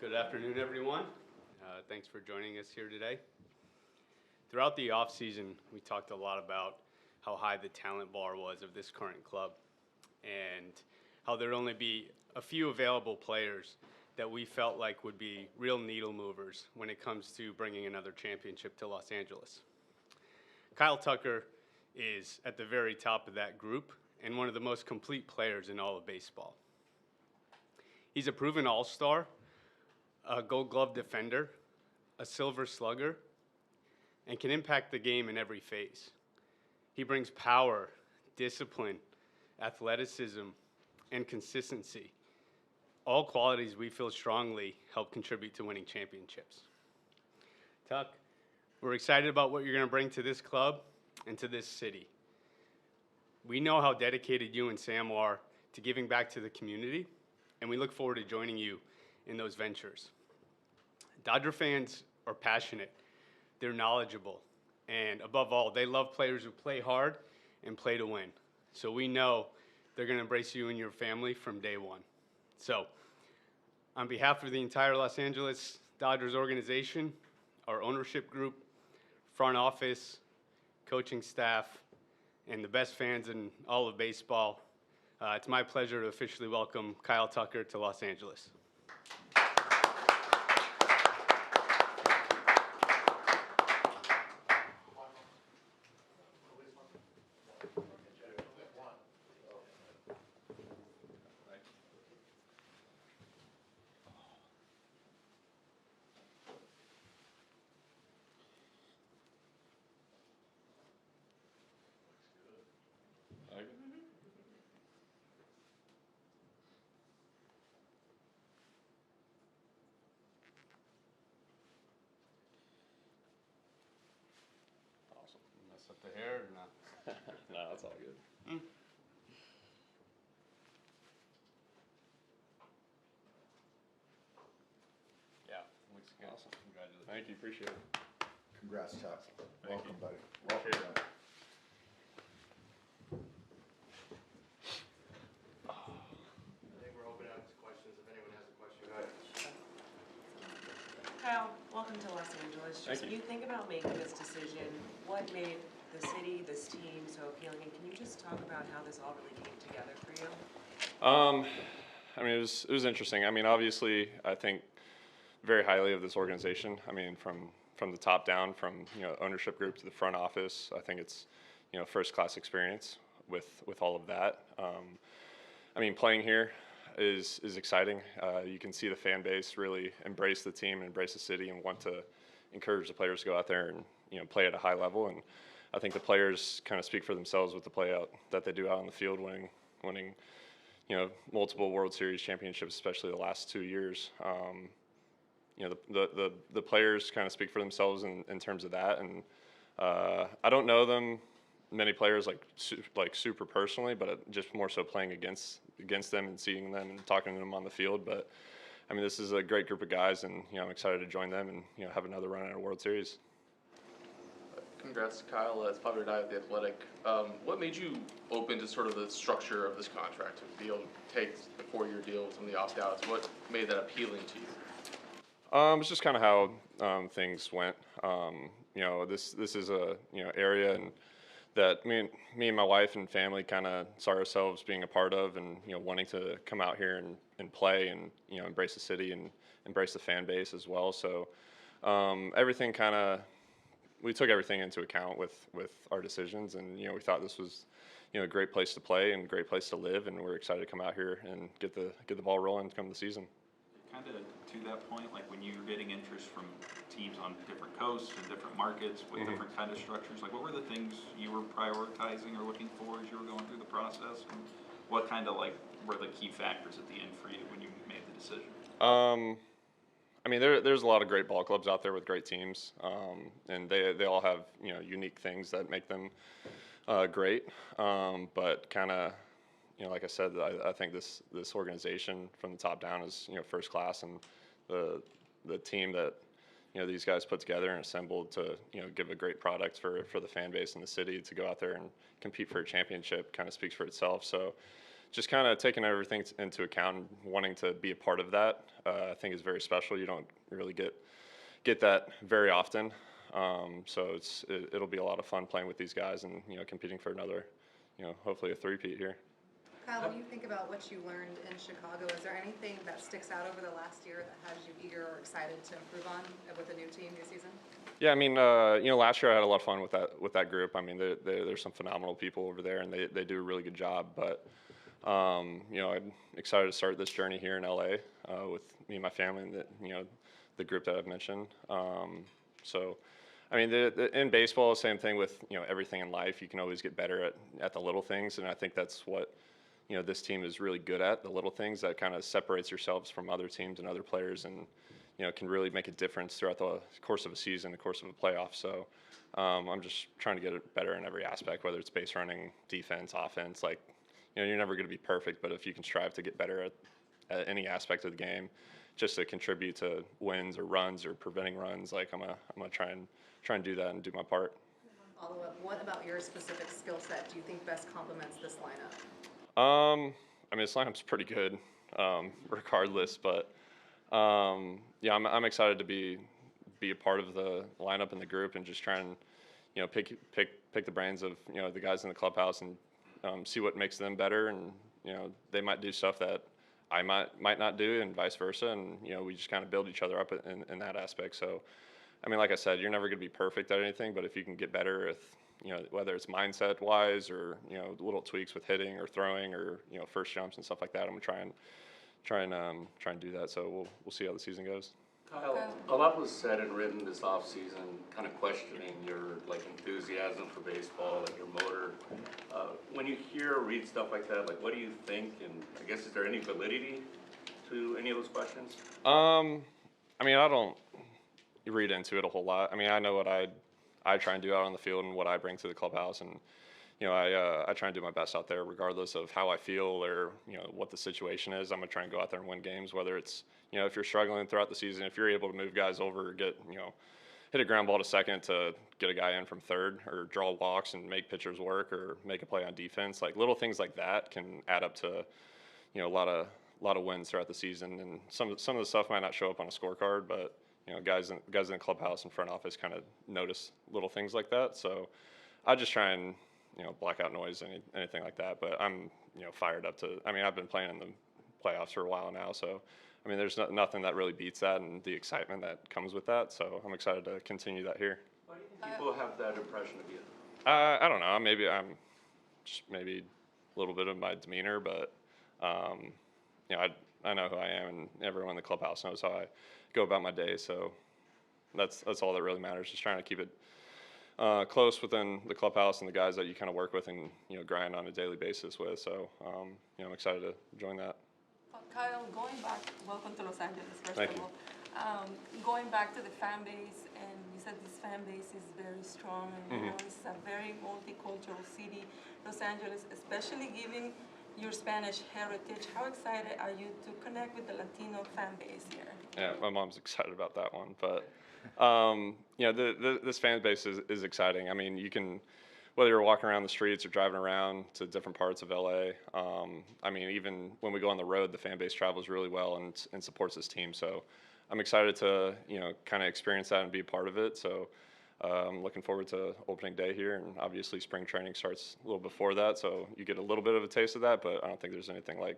Good afternoon, everyone. Thanks for joining us here today. Throughout the offseason, we talked a lot about how high the talent bar was of this current club and how there'd only be a few available players that we felt like would be real needle movers when it comes to bringing another championship to Los Angeles. Kyle Tucker is at the very top of that group and one of the most complete players in all of baseball. He's a proven all-star, a Gold Glove defender, a Silver Slugger, and can impact the game in every phase. He brings power, discipline, athleticism, and consistency, all qualities we feel strongly help contribute to winning championships. Tuck, we're excited about what you're going to bring to this club and to this city. We know how dedicated you and Sam are to giving back to the community, and we look forward to joining you in those ventures. Dodger fans are passionate, they're knowledgeable, and above all, they love players who play hard and play to win. So we know they're going to embrace you and your family from day one. So, on behalf of the entire Los Angeles Dodgers organization, our ownership group, front office, coaching staff, and the best fans in all of baseball, it's my pleasure to officially welcome Kyle Tucker to Los Angeles. Mess up the hair or not? No, that's all good. Yeah, looks good. Awesome. Congratulations. Thank you, appreciate it. Congrats, Chuck. Thank Welcome, you. buddy. Appreciate Welcome. it. I think we're open out to questions. If anyone has a question, go ahead. Kyle, welcome to Los Angeles. Thank Just when you. you think about making this decision, what made the city, this team so appealing? And can you just talk about how this all really came together for you? I mean, it was interesting. I mean, obviously, I think very highly of this organization. I mean, from the top down, from ownership group to the front office. I think it's first class experience with all of that. I mean, playing here is exciting. You can see the fan base really embrace the team, embrace the city, and want to encourage the players to go out there and play at a high level. And I think the players kind of speak for themselves with the play out that they do out on the field, winning multiple World Series championships, especially the last 2 years. The players kind of speak for themselves in terms of that. And I don't know many players like super personally, but just more so playing against them and seeing them and talking to them on the field. But I mean, this is a great group of guys, and I'm excited to join them and have another run at a World Series. Congrats, Kyle. It's Bobby Dye with The Athletic. What made you open to sort of the structure of this contract, to be able to take the 4-year deal with some of the opt-outs? What made that appealing to you? It's just kind of how things went. This is a area and that me and my wife and family kind of saw ourselves being a part of, and wanting to come out here and play and embrace the city and embrace the fan base as well. So everything kind of, we took everything into account with our decisions, and we thought this was a great place to play and a great place to live, and we're excited to come out here and get the ball rolling come the season. Kind of to that point, like when you were getting interest from teams on different coasts and different markets with different kind of structures, like what were the things you were prioritizing or looking for as you were going through the process, and what kind of were the key factors at the end for you when you made the decision? I mean, there's a lot of great ball clubs out there with great teams, and they all have unique things that make them great. But kind of like I said, I think this organization from the top down is first class, and the team that these guys put together and assembled to give a great product for the fan base in the city to go out there and compete for a championship kind of speaks for itself. So just kind of taking everything into account and wanting to be a part of that, I think is very special. You don't really get that very often. So it'll be a lot of fun playing with these guys and, competing for another, hopefully a three-peat here. Kyle, when you think about what you learned in Chicago, is there anything that sticks out over the last year that has you eager or excited to improve on with a new team this season? Yeah, I mean, last year I had a lot of fun with that group. I mean, there's some phenomenal people over there, and they do a really good job. But I'm excited to start this journey here in LA with me and my family and the group that I've mentioned. So, I mean, in baseball, same thing with everything in life. You can always get better at the little things, and I think that's what this team is really good at, the little things that kind of separates yourselves from other teams and other players, and can really make a difference throughout the course of a season, the course of a playoff. So I'm just trying to get it better in every aspect, whether it's base running, defense, offense. Like, you're never going to be perfect, but if you can strive to get better at any aspect of the game, just to contribute to wins or runs or preventing runs, like I'm gonna try and do that and do my part. Follow up, what about your specific skill set do you think best complements this lineup? I mean, this lineup's pretty good, regardless, but yeah, I'm excited to be a part of the lineup and the group and just try and pick the brains of the guys in the clubhouse and see what makes them better, and they might do stuff that I might not do, and vice versa, and we just kind of build each other up in that aspect. So, I mean, like I said, you're never going to be perfect at anything, but if you can get better with whether it's mindset wise or little tweaks with hitting or throwing or first jumps and stuff like that, I'm gonna try and do that. So we'll see how the season goes. Kyle, a lot was said and written this offseason, kind of questioning your enthusiasm for baseball, your motor. When you hear or read stuff like that, what do you think? And I guess, is there any validity to any of those questions? I mean, I don't read into it a whole lot. I mean, I know what I try and do out on the field and what I bring to the clubhouse, and I try and do my best out there, regardless of how I feel or what the situation is. I'm gonna try and go out there and win games, whether it's if you're struggling throughout the season, if you're able to move guys over, get hit a ground ball to second to get a guy in from third, or draw walks and make pitchers work, or make a play on defense. Like, little things like that can add up to a lot of wins throughout the season. And some of the stuff might not show up on a scorecard, but guys in the clubhouse and front office kind of notice little things like that. So I just try and block out noise, anything like that. But I'm fired up to. I mean, I've been playing in the playoffs for a while now, so I mean, there's nothing that really beats that and the excitement that comes with that. So I'm excited to continue that here. Why do you think people have that impression of you? I don't know. Maybe I'm just maybe a little bit of my demeanor, but I know who I am, and everyone in the clubhouse knows how I go about my day. So that's all that really matters. Just trying to keep it close within the clubhouse and the guys that you kind of work with and grind on a daily basis with. So I'm excited to join that. Kyle, going back, welcome to Los Angeles, first Thank of you. all. Going back to the fan base, and you said this fan base is very strong, and it's a very multicultural city, Los Angeles, especially given your Spanish heritage. How excited are you to connect with the Latino fan base here? Yeah, my mom's excited about that one, but this fan base is exciting. I mean, you can, whether you're walking around the streets or driving around to different parts of LA. I mean, even when we go on the road, the fan base travels really well and supports this team. So I'm excited to kind of experience that and be a part of it. So I'm looking forward to opening day here, and obviously spring training starts a little before that, so you get a little bit of a taste of that. But I don't think there's anything like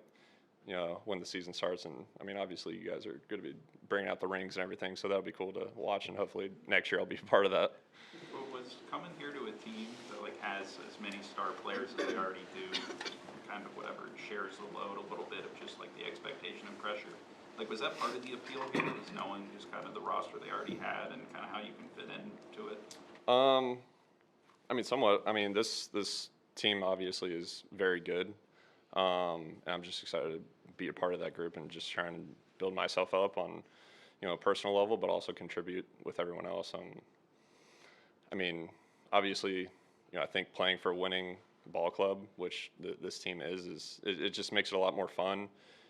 when the season starts. And I mean, obviously you guys are going to be bringing out the rings and everything, so that'll be cool to watch, and hopefully next year I'll be a part of that. Well, was coming here to a team that has as many star players as they already do, kind of whatever, shares the load a little bit of just the expectation and pressure. Was that part of the appeal here, was knowing just kind of the roster they already had and kind of how you can fit into it? I mean, somewhat. I mean, this team obviously is very good, and I'm just excited to be a part of that group and just trying to build myself up on a personal level, but also contribute with everyone else. I mean, obviously, I think playing for a winning ball club, which this team is it just makes it a lot more fun.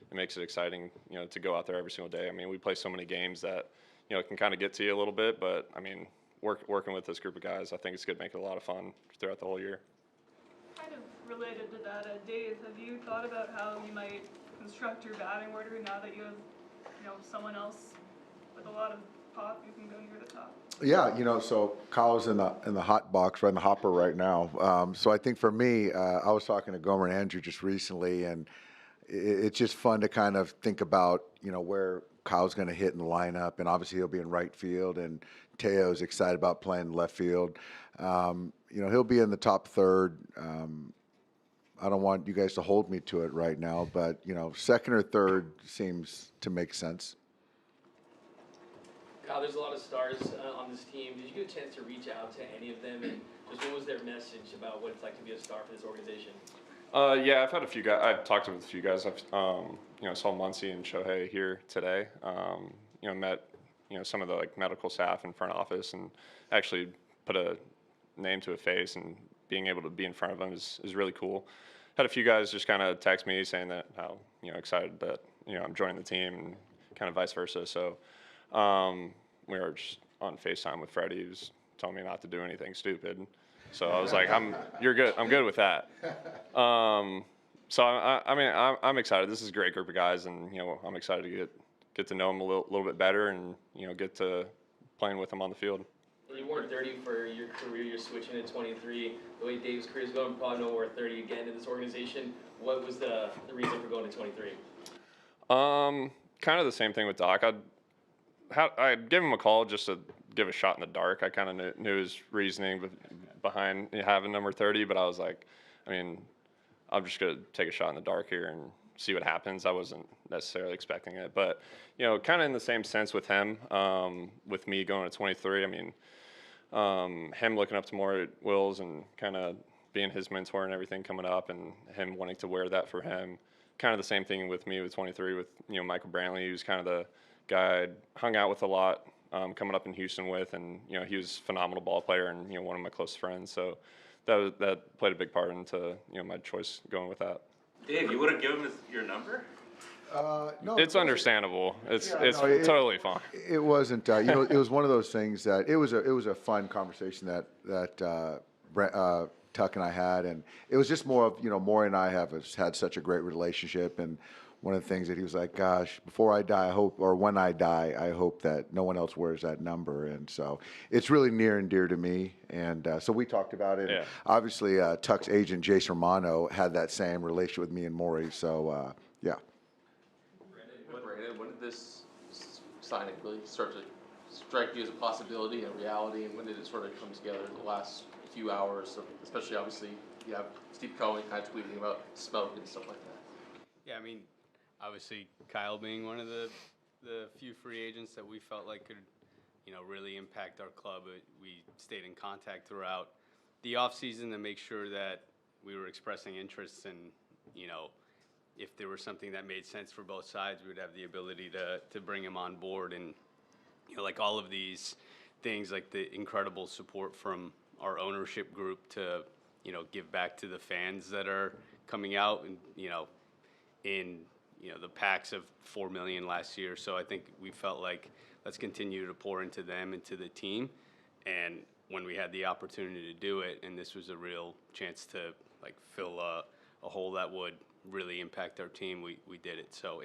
It makes it exciting, to go out there every single day. I mean, we play so many games that, it can kind of get to you a little bit, but I mean, working with this group of guys, I think it's going to make it a lot of fun throughout the whole year. Kind of related to that, Dave, have you thought about how you might construct your batting order now that you have, someone else with a lot of pop who can go near the top? Yeah, so Kyle's in the hot box, right in the hopper right now. So I think for me, I was talking to Gomer and Andrew just recently, and it's just fun to kind of think about, where Kyle's going to hit in the lineup, and obviously he'll be in right field, and Teo's excited about playing left field. He'll be in the top third. I don't want you guys to hold me to it right now, but second or third seems to make sense. Kyle, there's a lot of stars on this team. Did you get a chance to reach out to any of them, and just what was their message about what it's like to be a star for this organization? Yeah, I've had a few guys. I've talked with a few guys. I've saw Muncy and Shohei here today. Met some of the medical staff in front office, and actually put a name to a face, and being able to be in front of them is really cool. Had a few guys just kind of text me saying that how excited that I'm joining the team, and kind of vice versa. So we were just on FaceTime with Freddie, who's telling me not to do anything stupid. So I was like, you're good. I'm good with that. So I'm excited. This is a great group of guys, and I'm excited to get to know them a little bit better, and get to playing with them on the field. You weren't 30 for your career. You're switching to 23. The way Dave's career is going, probably no more 30 again in this organization. What was the reason for going to 23? Kind of the same thing with Doc. I'd give him a call just to give a shot in the dark. I kind of knew his reasoning behind having number 30, but I was like, I'm just going to take a shot in the dark here and see what happens. I wasn't necessarily expecting it, but kind of in the same sense with him, with me going to 23. Him looking up to more Wills and kind of being his mentor and everything coming up, and him wanting to wear that for him. Kind of the same thing with me with 23 with Michael Brantley, who's kind of the guy I'd hung out with a lot, coming up in Houston with, and he was a phenomenal ball player and one of my close friends. So that played a big part into my choice going with that. Dave, you would have given him your number? No, it's understandable. It's totally fine. It wasn't. It was one of those things that it was a fun conversation that Tuck and I had, and it was just more of Maury and I have had such a great relationship, and one of the things that he was like, gosh, before I die, when I die, I hope that no one else wears that number. And so it's really near and dear to me. And so we talked about it. Yeah. Obviously, Tuck's agent, Jason Romano, had that same relationship with me and Maury. So, yeah. Brandon, when did this signing really start to strike you as a possibility, a reality, and when did it sort of come together in the last few hours? Especially, obviously, you have Steve Cohen kind of tweeting about smoke and stuff like that. Yeah, obviously Kyle being one of the few free agents that we felt like could, really impact our club. We stayed in contact throughout the offseason to make sure that we were expressing interests, and, if there was something that made sense for both sides, we would have the ability to bring him on board. And, like all of these things, like the incredible support from our ownership group to, give back to the fans that are coming out, and, in the packs of 4 million last year. So I think we felt like let's continue to pour into them and to the team. And when we had the opportunity to do it, and this was a real chance to fill a hole that would really impact our team, we did it. So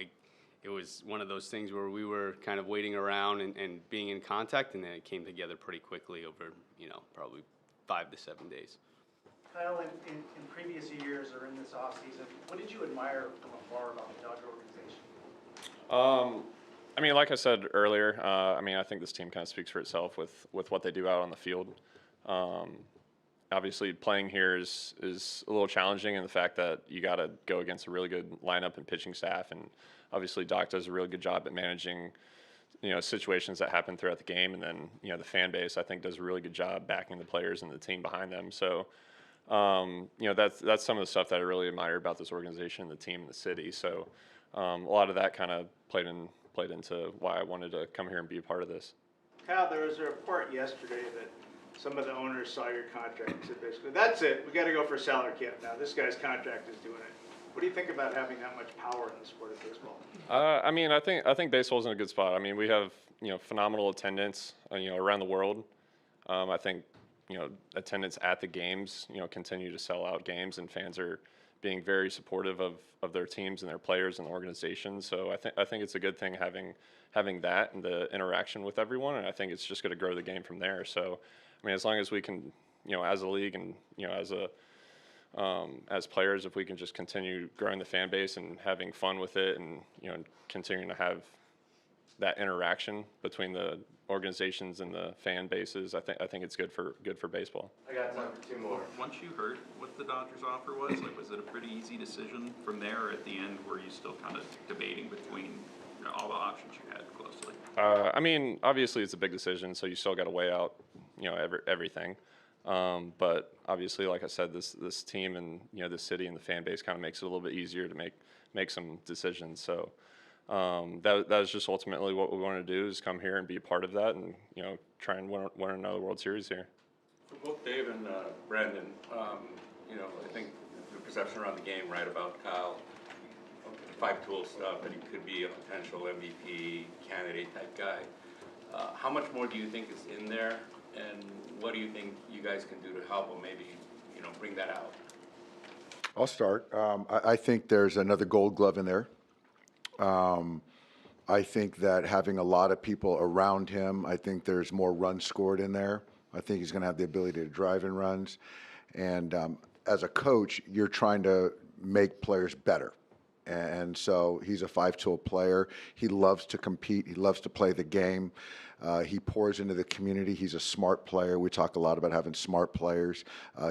it was one of those things where we were kind of waiting around and being in contact, and then it came together pretty quickly over probably 5 to 7 days. Kyle, in previous years or in this offseason, what did you admire from afar about the Dodger organization? Like I said earlier, I think this team kind of speaks for itself with what they do out on the field. Obviously, playing here is a little challenging in the fact that you got to go against a really good lineup and pitching staff, and obviously Doc does a really good job at managing situations that happen throughout the game, and then the fan base I think does a really good job backing the players and the team behind them. So. That's some of the stuff that I really admire about this organization, the team, and the city. So a lot of that kind of played into why I wanted to come here and be a part of this. Kyle, there was a report yesterday that some of the owners saw your contract and said basically, that's it, we got to go for salary cap now. This guy's contract is doing it. What do you think about having that much power in the sport of baseball? I think baseball's in a good spot. We have phenomenal attendance around the world. I think attendance at the games, continue to sell out games, and fans are being very supportive of their teams and their players and the organization. So I think it's a good thing having that and the interaction with everyone, and I think it's just going to grow the game from there. So, I mean, as long as we can, as a league and as players, if we can just continue growing the fan base and having fun with it, and continuing to have that interaction between the organizations and the fan bases, I think it's good for baseball. I got time for two more. Once you heard what the Dodgers offer was, like, was it a pretty easy decision from there? Or at the end, were you still kind of debating between all the options you had closely? I mean, obviously it's a big decision, so you still got to weigh out, everything. But obviously, like I said, this team and this city and the fan base kind of makes it a little bit easier to make some decisions. So that was just ultimately what we wanted to do, is come here and be a part of that, and try and win another World Series here. For both Dave and Brandon, I think the perception around the game, right, about Kyle, five-tool stuff, that he could be a potential MVP candidate type guy. How much more do you think is in there, and what do you think you guys can do to help him maybe, bring that out? I'll start. I think there's another Gold Glove in there. I think that having a lot of people around him, I think there's more runs scored in there. I think he's going to have the ability to drive in runs. And as a coach, you're trying to make players better. And so he's a five-tool player. He loves to compete. He loves to play the game. He pours into the community. He's a smart player. We talk a lot about having smart players.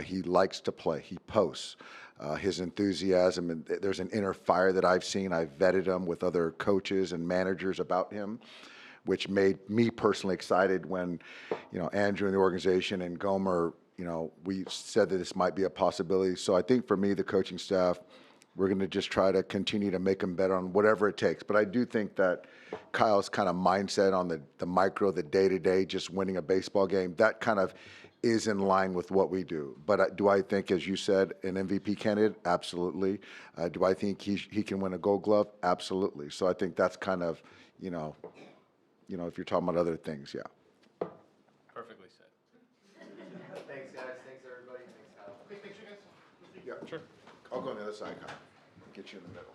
He likes to play. He posts. His enthusiasm, and there's an inner fire that I've seen. I've vetted him with other coaches and managers about him, which made me personally excited when, Andrew and the organization and Gomer, we said that this might be a possibility. So I think for me, the coaching staff, we're going to just try to continue to make him better on whatever it takes. But I do think that Kyle's kind of mindset on the micro, the day-to-day, just winning a baseball game, that kind of is in line with what we do. But do I think, as you said, an MVP candidate? Absolutely. Do I think he can win a Gold Glove? Absolutely. So I think that's kind of, if you're talking about other things, yeah. Perfectly said. Thanks, guys. Thanks, everybody. Thanks, Kyle. Yeah, sure. I'll go on the other side, Kyle. Get you in the middle.